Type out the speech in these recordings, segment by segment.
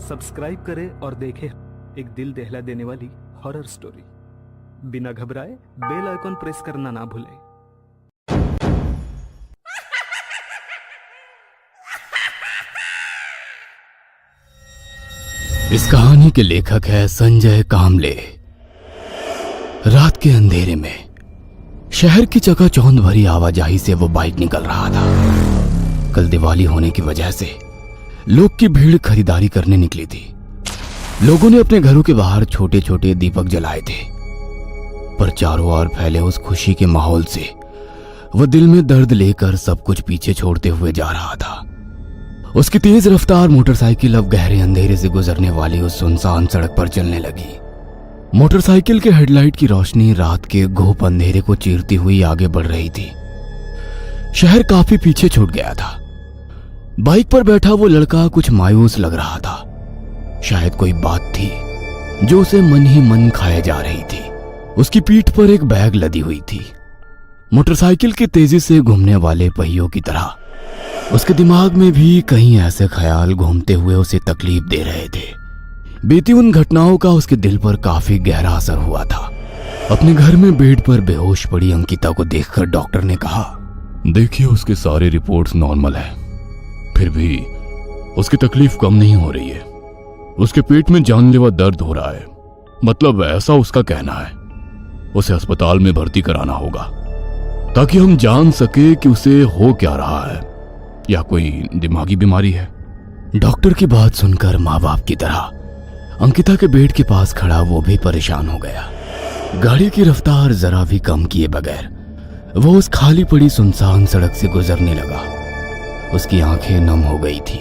Subscribe करें और देखें एक दिल दहला देने वाली हॉरर स्टोरी। बिना घबराए बेल आइकॉन प्रेस करना ना भूलें। इस कहानी के लेखक है संजय कामले। रात के अंधेरे में शहर की चकाचौंध भरी आवाजाही से वो बाइक निकल रहा था। कल दिवाली होने की वजह से लोग की भीड़ खरीदारी करने निकली थी। लोगों ने अपने घरों के बाहर छोटे छोटे दीपक जलाए थे, पर चारों ओर फैले उस खुशी के माहौल से वह दिल में दर्द लेकर सब कुछ पीछे छोड़ते हुए जा रहा था। उसकी तेज रफ्तार मोटरसाइकिल अब गहरे अंधेरे से गुजरने वाली उस सुनसान सड़क पर चलने लगी। मोटरसाइकिल के हेडलाइट की रोशनी रात के घोप अंधेरे को चीरती हुई आगे बढ़ रही थी। शहर काफी पीछे छूट गया था। बाइक पर बैठा वो लड़का कुछ मायूस लग रहा था। शायद कोई बात थी जो उसे मन ही मन खाए जा रही थी। उसकी पीठ पर एक बैग लदी हुई थी। मोटरसाइकिल के तेजी से घूमने वाले पहियों की तरह उसके दिमाग में भी कहीं ऐसे ख्याल घूमते हुए उसे तकलीफ दे रहे थे। बीती उन घटनाओं का उसके दिल पर काफी गहरा असर हुआ था। अपने घर में बेड पर बेहोश पड़ी अंकिता को देखकर डॉक्टर ने कहा, देखिए उसके सारे रिपोर्ट्स नॉर्मल है, फिर भी उसकी तकलीफ कम नहीं हो रही है। उसके पेट में जानलेवा दर्द हो रहा है, मतलब ऐसा उसका कहना है। उसे अस्पताल में भर्ती कराना होगा ताकि हम जान सके कि उसे हो क्या रहा है या कोई दिमागी बीमारी है। डॉक्टर की बात सुनकर माँ बाप की तरह अंकिता के बेड के पास खड़ा वो भी परेशान हो गया। गाड़ी की रफ्तार जरा भी कम किए बगैर वो उस खाली पड़ी सुनसान सड़क से गुजरने लगा। उसकी आंखें नम हो गई थी।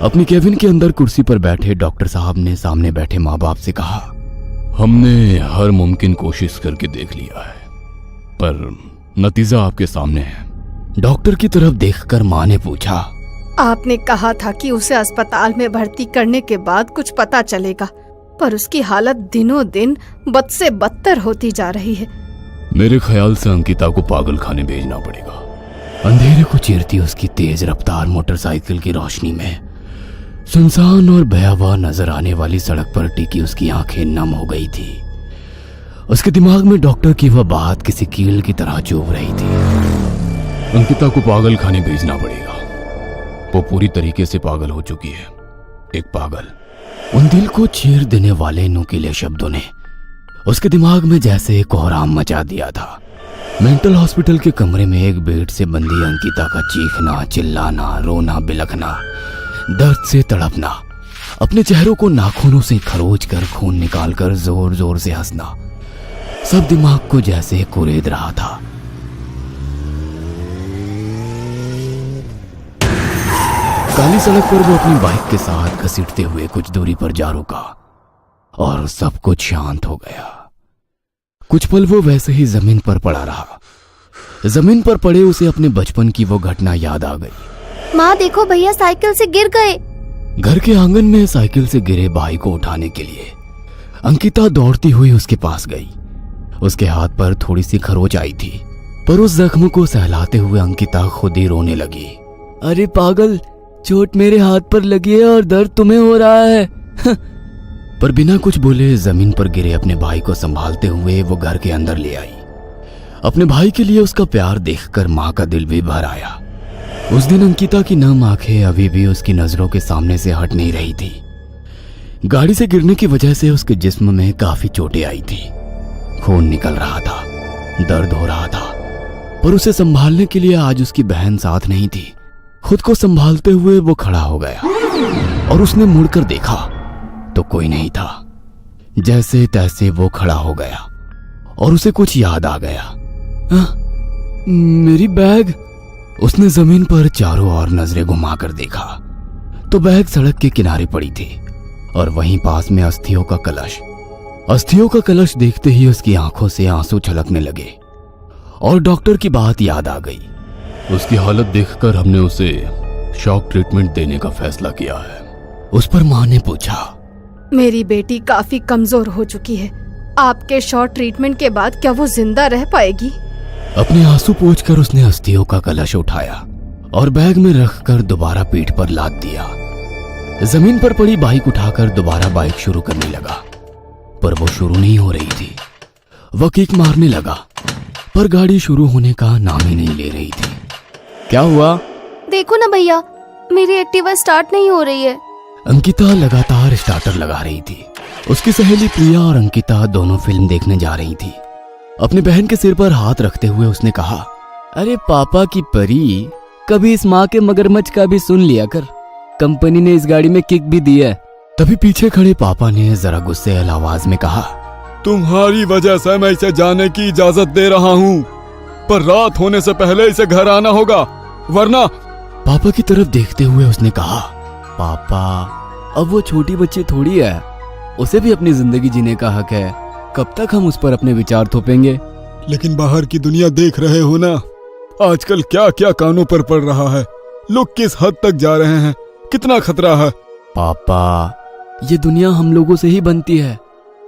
अपनी केबिन के अंदर कुर्सी पर बैठे डॉक्टर साहब ने सामने बैठे माँ बाप से कहा, हमने हर मुमकिन कोशिश करके देख लिया है, पर नतीजा आपके सामने है। डॉक्टर की तरफ देखकर माँ ने पूछा, आपने कहा था कि उसे अस्पताल में भर्ती करने के बाद कुछ पता चलेगा, पर उसकी हालत दिनों दिन बद से बदतर होती जा रही है। मेरे ख्याल से अंकिता को पागल खाने भेजना पड़ेगा। अंधेरे को चीरती उसकी तेज रफ्तार मोटरसाइकिल की रोशनी में सुनसान और भयावह नजर आने वाली सड़क पर टिकी उसकी आंखें नम हो गई थी। उसके दिमाग में डॉक्टर की वह बात किसी कील की तरह चुभ रही थी। अंकिता को पागल खाने भेजना पड़ेगा। वो पूरी तरीके से पागल हो चुकी है। एक पागल। उन दिल को चीर देने वाले नुकीले शब्दों ने उसके दिमाग में जैसे कोहराम मचा दिया था। मेंटल हॉस्पिटल के कमरे में एक बेड से बंधी अंकिता का चीखना, चिल्लाना, रोना, बिलखना, दर्द से तड़पना, अपने चेहरों को नाखूनों से खरोच कर खून निकालकर जोर जोर से हंसना, सब दिमाग को जैसे कुरेद रहा था। काली सड़क पर वो अपनी बाइक के साथ घसीटते हुए कुछ दूरी पर जा रुका और सब कुछ शांत हो गया। कुछ पल वो वैसे ही जमीन पर पड़ा रहा। जमीन पर पड़े उसे अपने बचपन की वो घटना याद आ गई। माँ देखो भैया साइकिल से गिर गए। घर के आंगन में साइकिल से गिरे भाई को उठाने के लिए अंकिता दौड़ती हुई उसके पास गई। उसके हाथ पर थोड़ी सी खरोच आई थी, पर उस जख्म को सहलाते हुए अंकिता खुद ही रोने लगी। अरे पागल, चोट मेरे हाथ पर लगी है और दर्द तुम्हें हो रहा है। पर बिना कुछ बोले जमीन पर गिरे अपने भाई को संभालते हुए वो घर के अंदर ले आई। अपने भाई के लिए उसका प्यार देखकर माँ का दिल भी भर आया। उस दिन अंकिता की नम आंखें अभी भी उसकी नजरों के सामने से हट नहीं रही थी। गाड़ी से गिरने की वजह से उसके जिस्म में काफी चोटें आई थी। खून निकल रहा था, दर्द हो रहा था, पर उसे संभालने के लिए आज उसकी बहन साथ नहीं थी। खुद को संभालते हुए वो खड़ा हो गया और उसने मुड़कर देखा तो कोई नहीं था। जैसे तैसे वो खड़ा हो गया और उसे कुछ याद आ गया। मेरी बैग। उसने जमीन पर चारों ओर नजरें घुमाकर देखा तो बैग सड़क के किनारे पड़ी थी और वहीं पास में अस्थियों का कलश। अस्थियों का कलश देखते ही उसकी आंखों से आंसू छलकने लगे और डॉक्टर की बात याद आ गई। उसकी हालत देखकर हमने उसे शॉक ट्रीटमेंट देने का फैसला किया है। उस पर माँ ने पूछा, मेरी बेटी काफी कमजोर हो चुकी है, आपके शॉर्ट ट्रीटमेंट के बाद क्या वो जिंदा रह पाएगी? अपने आंसू पोंछकर उसने अस्थियों का कलश उठाया और बैग में रखकर दोबारा पीठ पर लाद दिया। जमीन पर पड़ी बाइक उठाकर दोबारा बाइक शुरू करने लगा, पर वो शुरू नहीं हो रही थी। वह किक मारने लगा, पर गाड़ी शुरू होने का नाम ही नहीं ले रही थी। क्या हुआ? देखो ना भैया, मेरी एक्टिवा स्टार्ट नहीं हो रही है। अंकिता लगातार स्टार्टर लगा रही थी। उसकी सहेली प्रिया और अंकिता दोनों फिल्म देखने जा रही थी। अपनी बहन के सिर पर हाथ रखते हुए उसने कहा, अरे पापा की परी, कभी इस माँ के मगरमच्छ का भी सुन लिया कर। कंपनी ने इस गाड़ी में किक भी दी है। तभी पीछे खड़े पापा ने जरा गुस्से आवाज में कहा, तुम्हारी वजह से मैं इसे जाने की इजाजत दे रहा हूँ, पर रात होने से पहले इसे घर आना होगा, वरना। पापा की तरफ देखते हुए उसने कहा, पापा अब वो छोटी बच्ची थोड़ी है, उसे भी अपनी जिंदगी जीने का हक है। कब तक हम उस पर अपने विचार थोपेंगे? लेकिन बाहर की दुनिया देख रहे हो ना, आजकल क्या क्या कानों पर पड़ रहा है, लोग किस हद तक जा रहे हैं, कितना खतरा है। पापा ये दुनिया हम लोगों से ही बनती है।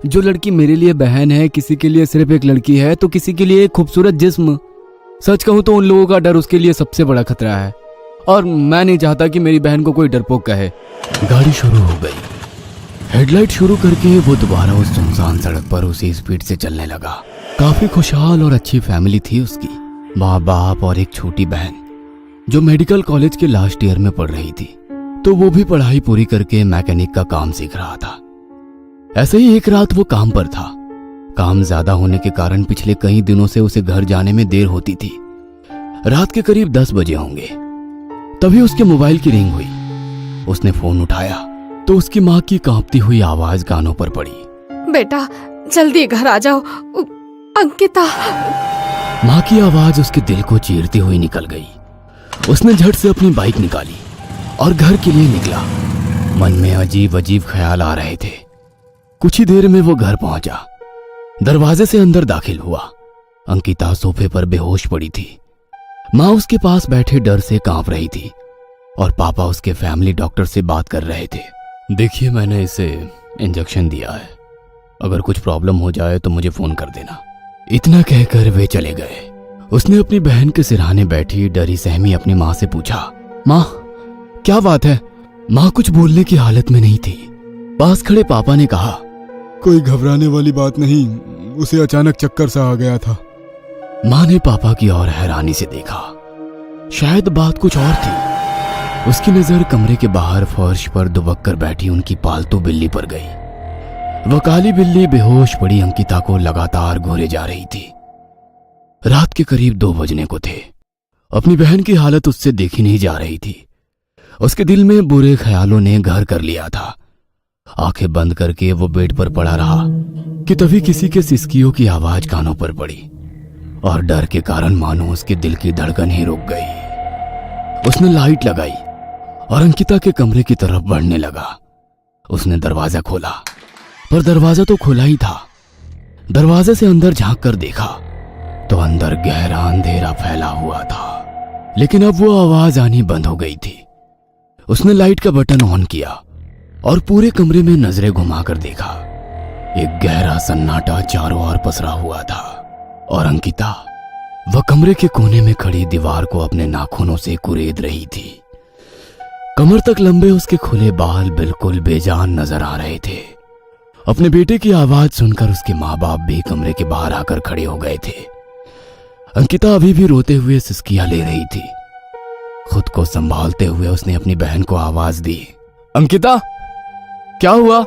जो लड़की मेरे लिए बहन है, किसी के लिए सिर्फ एक लड़की है, तो किसी के लिए एक खूबसूरत जिस्म। सच कहूं तो उन लोगों का डर उसके लिए सबसे बड़ा खतरा है, और मैं नहीं चाहता कि मेरी बहन को कोई डरपोक कहे। गाड़ी शुरू हो गई। हेडलाइट शुरू करके वो दोबारा उस सुनसान सड़क पर उसी स्पीड से चलने लगा। काफी खुशहाल और अच्छी फैमिली थी उसकी, माँ बाप और एक छोटी बहन जो मेडिकल कॉलेज के लास्ट ईयर में पढ़ रही थी, तो वो भी पढ़ाई पूरी करके मैकेनिक का काम सीख रहा था। ऐसे ही एक रात वो काम पर था। काम ज्यादा होने के कारण पिछले कई दिनों से उसे घर जाने में देर होती थी। रात के करीब 10 बजे होंगे, तभी उसके मोबाइल की रिंग हुई। उसने फोन उठाया तो उसकी माँ की कांपती हुई आवाज कानों पर पड़ी, बेटा जल्दी घर आ जाओ, अंकिता। माँ की आवाज उसके दिल को चीरती हुई निकल गई। उसने झट से अपनी बाइक निकाली और घर के लिए निकला। मन में अजीब अजीब ख्याल आ रहे थे। कुछ ही देर में वो घर पहुंचा। दरवाजे से अंदर दाखिल हुआ। अंकिता सोफे पर बेहोश पड़ी थी। माँ उसके पास बैठे डर से कांप रही थी और पापा उसके फैमिली डॉक्टर से बात कर रहे थे। देखिए, मैंने इसे इंजेक्शन दिया है, अगर कुछ प्रॉब्लम हो जाए तो मुझे फोन कर देना। इतना कहकर वे चले गए। उसने अपनी बहन के सिरहाने बैठी डरी सहमी अपनी माँ से पूछा, माँ क्या बात है? माँ कुछ बोलने की हालत में नहीं थी। पास खड़े पापा ने कहा, कोई घबराने वाली बात नहीं, उसे अचानक चक्कर सा आ गया था। माँ ने पापा की ओर हैरानी से देखा। शायद बात कुछ और थी। उसकी नजर कमरे के बाहर फर्श पर दुबक कर बैठी उनकी पालतू बिल्ली पर गई। वह काली बिल्ली बेहोश पड़ी अंकिता को लगातार घूरे जा रही थी। रात के करीब 2 बजने को थे। अपनी बहन की हालत उससे देखी नहीं जा रही थी। उसके दिल में बुरे ख्यालों ने घर कर लिया था। आंखें बंद करके वो बेड पर पड़ा रहा कि तभी किसी के सिसकियों की आवाज कानों पर पड़ी और डर के कारण मानो उसके दिल की धड़कन ही रुक गई। उसने लाइट लगाई और अंकिता के कमरे की तरफ बढ़ने लगा। उसने दरवाजा खोला, पर दरवाजा तो खुला ही था। दरवाजे से अंदर झांक कर देखा तो अंदर गहरा अंधेरा फैला हुआ था, लेकिन अब वो आवाज आनी बंद हो गई थी। उसने लाइट का बटन ऑन किया और पूरे कमरे में नजरें घुमाकर देखा। एक गहरा सन्नाटा चारों ओर पसरा हुआ था और अंकिता वह कमरे के कोने में खड़ी दीवार को अपने नाखूनों से कुरेद रही थी। कमर तक लंबे उसके खुले बाल बिल्कुल बेजान नजर आ रहे थे। अपने बेटे की आवाज सुनकर उसके माँ बाप भी कमरे के बाहर आकर खड़े हो गए थे। अंकिता अभी भी रोते हुए सिसकियां ले रही थी। खुद को संभालते हुए उसने अपनी बहन को आवाज दी, अंकिता क्या हुआ?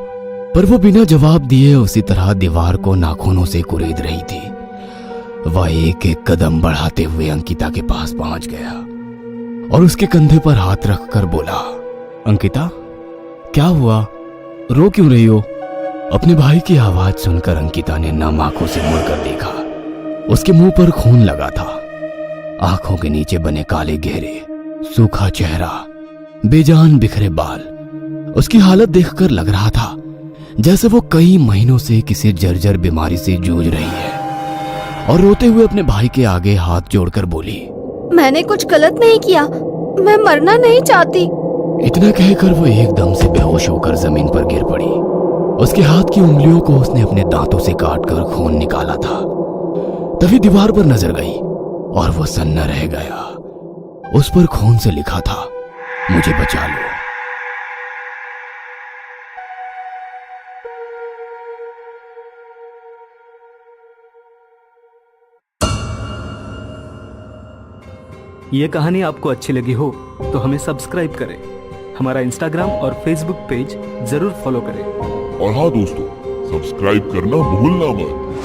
पर वो बिना जवाब दिए उसी तरह दीवार को नाखूनों से कुरेद रही थी। वह एक एक कदम बढ़ाते हुए अंकिता के पास पहुंच गया और उसके कंधे पर हाथ रखकर बोला, अंकिता क्या हुआ? रो क्यों रही हो? अपने भाई की आवाज सुनकर अंकिता ने नम आंखों से मुड़कर देखा। उसके मुंह पर खून लगा था। आंखों के नीचे बने काले घेरे, सूखा चेहरा, बेजान बिखरे बाल। उसकी हालत देखकर लग रहा था जैसे वो कई महीनों से किसी जर्जर बीमारी से जूझ रही है और रोते हुए अपने भाई के आगे हाथ जोड़कर बोली, मैंने कुछ गलत नहीं किया, मैं मरना नहीं चाहती। इतना कहकर वो एकदम से बेहोश होकर जमीन पर गिर पड़ी। उसके हाथ की उंगलियों को उसने अपने दांतों से काटकर खून निकाला था। तभी दीवार पर नजर गई और वो सन्ना रह गया। उस पर खून से लिखा था, मुझे बचा लो। ये कहानी आपको अच्छी लगी हो तो हमें सब्सक्राइब करें, हमारा इंस्टाग्राम और फेसबुक पेज जरूर फॉलो करें। और हाँ दोस्तों, सब्सक्राइब करना भूलना मत।